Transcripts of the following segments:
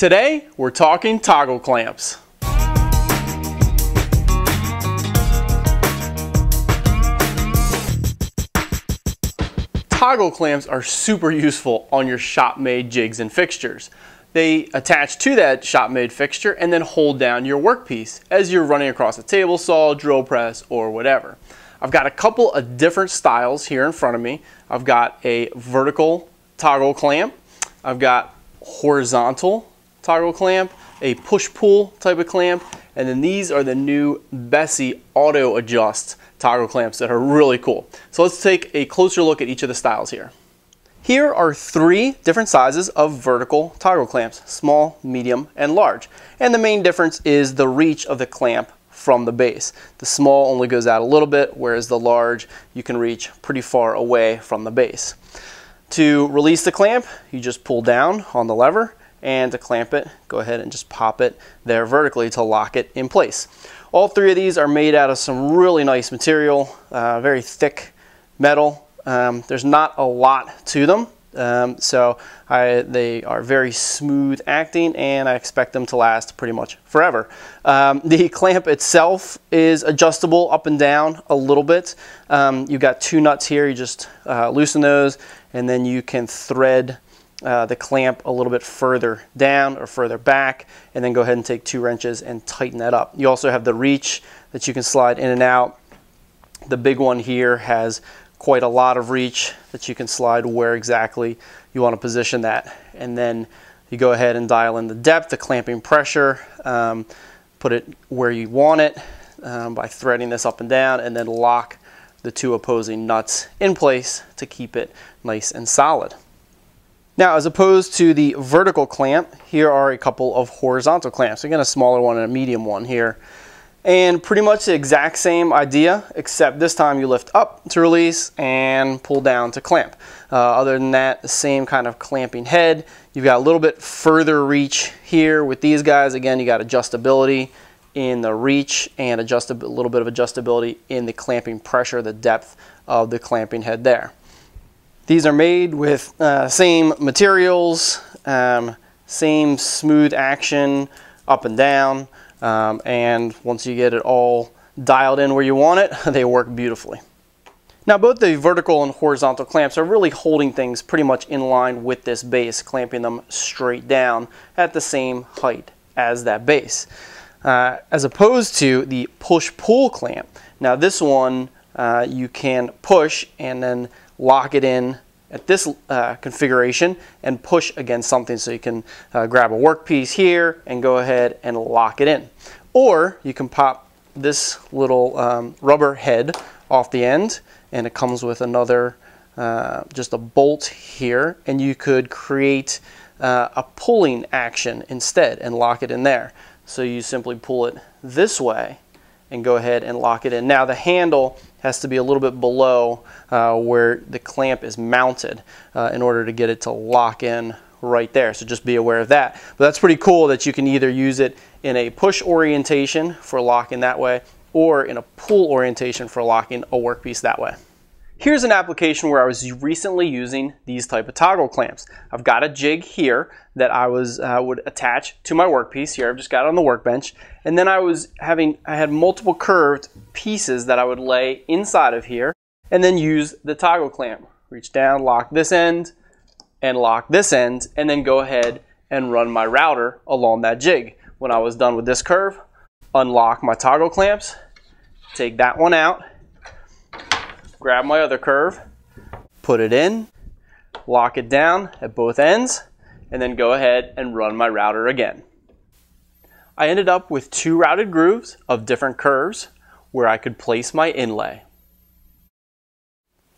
Today, we're talking toggle clamps. Toggle clamps are super useful on your shop-made jigs and fixtures. They attach to that shop-made fixture and then hold down your workpiece as you're running across a table saw, drill press, or whatever. I've got a couple of different styles here in front of me. I've got a vertical toggle clamp, I've got horizontal toggle clamp, a push-pull type of clamp, and then these are the new Bessey auto adjust toggle clamps that are really cool. So let's take a closer look at each of the styles here. Here are 3 different sizes of vertical toggle clamps, small, medium, and large. And the main difference is the reach of the clamp from the base. The small only goes out a little bit, whereas the large you can reach pretty far away from the base. To release the clamp, you just pull down on the lever, and to clamp it, go ahead and just pop it there vertically to lock it in place. All 3 of these are made out of some really nice material, very thick metal. There's not a lot to them, so they are very smooth acting, and I expect them to last pretty much forever. The clamp itself is adjustable up and down a little bit. You've got 2 nuts here, you just loosen those, and then you can thread the clamp a little bit further down or further back, and then go ahead and take 2 wrenches and tighten that up. You also have the reach that you can slide in and out. The big one here has quite a lot of reach that you can slide where exactly you want to position that, and then you go ahead and dial in the depth, the clamping pressure, put it where you want it by threading this up and down, and then lock the 2 opposing nuts in place to keep it nice and solid. Now, as opposed to the vertical clamp, here are a couple of horizontal clamps. Again, a smaller one and a medium one here. And pretty much the exact same idea, except this time you lift up to release and pull down to clamp. Other than that, the same kind of clamping head. You've got a little bit further reach here with these guys. Again, you got adjustability in the reach and a little bit of adjustability in the clamping pressure, the depth of the clamping head there. These are made with same materials, same smooth action up and down, and once you get it all dialed in where you want it, they work beautifully. Now, both the vertical and horizontal clamps are really holding things pretty much in line with this base, clamping them straight down at the same height as that base. As opposed to the push-pull clamp. Now, this one you can push and then lock it in at this configuration and push against something, so you can grab a workpiece here and go ahead and lock it in. Or you can pop this little rubber head off the end, and it comes with another just a bolt here, and you could create a pulling action instead and lock it in there. So you simply pull it this way and go ahead and lock it in. Now, the handle has to be a little bit below where the clamp is mounted in order to get it to lock in right there. So just be aware of that. But that's pretty cool that you can either use it in a push orientation for locking that way, or in a pull orientation for locking a workpiece that way. Here's an application where I was recently using these type of toggle clamps. I've got a jig here that I would attach to my workpiece here. I've just got it on the workbench, and then I had multiple curved pieces that I would lay inside of here, and then use the toggle clamp. Reach down, lock this end, and lock this end, and then go ahead and run my router along that jig. When I was done with this curve, unlock my toggle clamps, take that one out, grab my other curve, put it in, lock it down at both ends, and then go ahead and run my router again. I ended up with 2 routed grooves of different curves where I could place my inlay.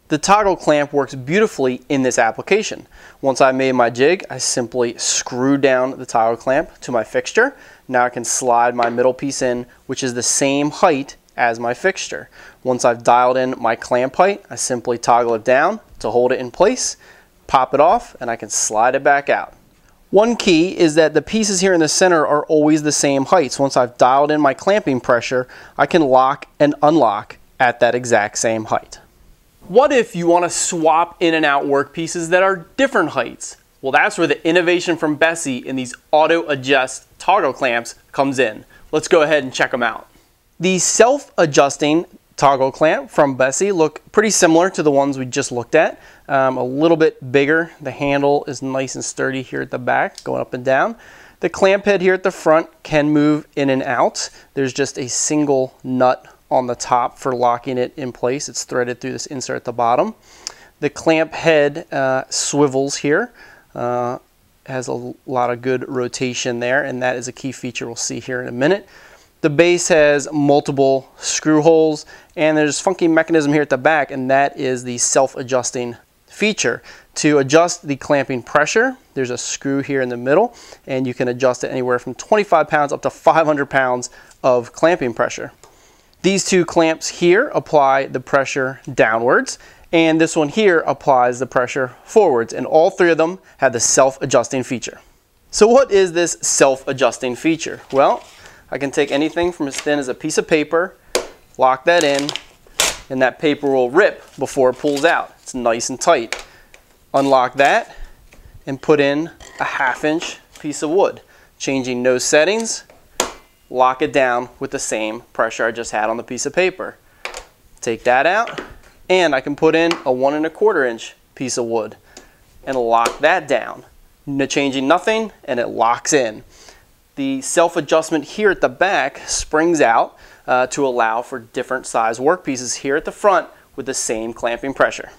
The toggle clamp works beautifully in this application. Once I made my jig, I simply screw down the toggle clamp to my fixture. Now I can slide my middle piece in, which is the same height as my fixture. Once I've dialed in my clamp height, I simply toggle it down to hold it in place, pop it off, and I can slide it back out. One key is that the pieces here in the center are always the same height. So once I've dialed in my clamping pressure, I can lock and unlock at that exact same height. What if you want to swap in and out workpieces that are different heights? Well, that's where the innovation from Bessey in these auto adjust toggle clamps comes in. Let's go ahead and check them out. The self-adjusting toggle clamp from Bessey look pretty similar to the ones we just looked at. A little bit bigger. The handle is nice and sturdy here at the back, going up and down. The clamp head here at the front can move in and out. There's just a single nut on the top for locking it in place. It's threaded through this insert at the bottom. The clamp head swivels here. Has a lot of good rotation there, and that is a key feature we'll see here in a minute. The base has multiple screw holes, and there's a funky mechanism here at the back, and that is the self-adjusting feature. To adjust the clamping pressure, there's a screw here in the middle, and you can adjust it anywhere from 25 pounds up to 500 pounds of clamping pressure. These two clamps here apply the pressure downwards, and this one here applies the pressure forwards, and all three of them have the self-adjusting feature. So what is this self-adjusting feature? Well, I can take anything from as thin as a piece of paper, lock that in, and that paper will rip before it pulls out. It's nice and tight. Unlock that and put in a 1/2 inch piece of wood. Changing no settings, lock it down with the same pressure I just had on the piece of paper. Take that out, and I can put in a 1 1/4 inch piece of wood and lock that down. Changing nothing, and it locks in. The self-adjustment here at the back springs out to allow for different size workpieces here at the front with the same clamping pressure.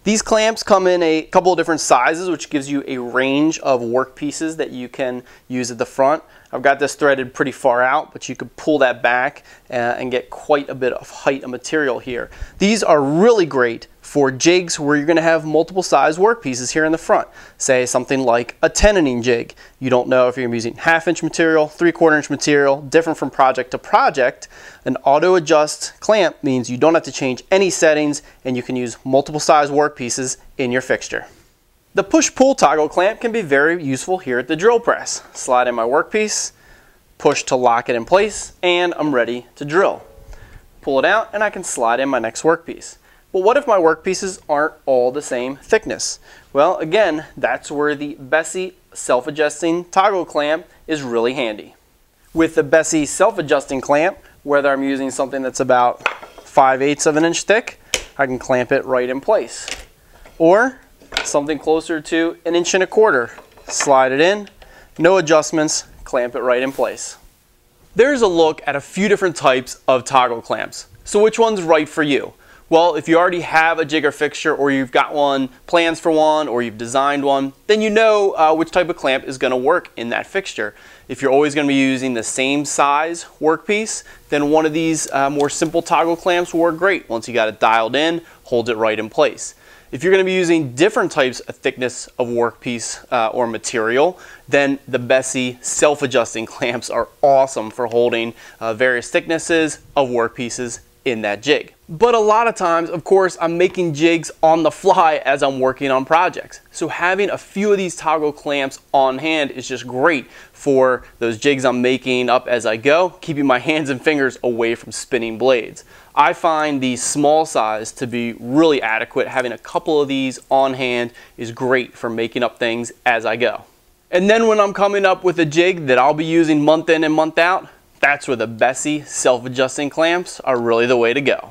These clamps come in a couple of different sizes, which gives you a range of workpieces that you can use at the front. I've got this threaded pretty far out, but you could pull that back and get quite a bit of height of material here. These are really great for jigs where you're going to have multiple size workpieces here in the front. Say something like a tenoning jig. You don't know if you're using 1/2 inch material, 3/4 inch material, different from project to project. An auto adjust clamp means you don't have to change any settings, and you can use multiple size workpieces in your fixture. The push-pull toggle clamp can be very useful here at the drill press. Slide in my workpiece, push to lock it in place, and I'm ready to drill. Pull it out, and I can slide in my next workpiece. But what if my workpieces aren't all the same thickness? Well, again, that's where the Bessey self-adjusting toggle clamp is really handy. With the Bessey self-adjusting clamp, whether I'm using something that's about 5/8 of an inch thick, I can clamp it right in place. Or something closer to 1 1/4 inch. Slide it in, no adjustments, clamp it right in place. There's a look at a few different types of toggle clamps. So which one's right for you? Well, if you already have a jig or fixture, or you've got one, plans for one, or you've designed one, then you know which type of clamp is going to work in that fixture. If you're always going to be using the same size workpiece, then one of these more simple toggle clamps will work great. Once you got it dialed in, hold it right in place. If you're going to be using different types of thickness of workpiece or material, then the Bessey self-adjusting clamps are awesome for holding various thicknesses of workpieces in that jig. But a lot of times, of course, I'm making jigs on the fly as I'm working on projects. So having a few of these toggle clamps on hand is just great for those jigs I'm making up as I go, keeping my hands and fingers away from spinning blades. I find the small size to be really adequate. Having a couple of these on hand is great for making up things as I go. And then when I'm coming up with a jig that I'll be using month in and month out, that's where the Bessey self-adjusting clamps are really the way to go.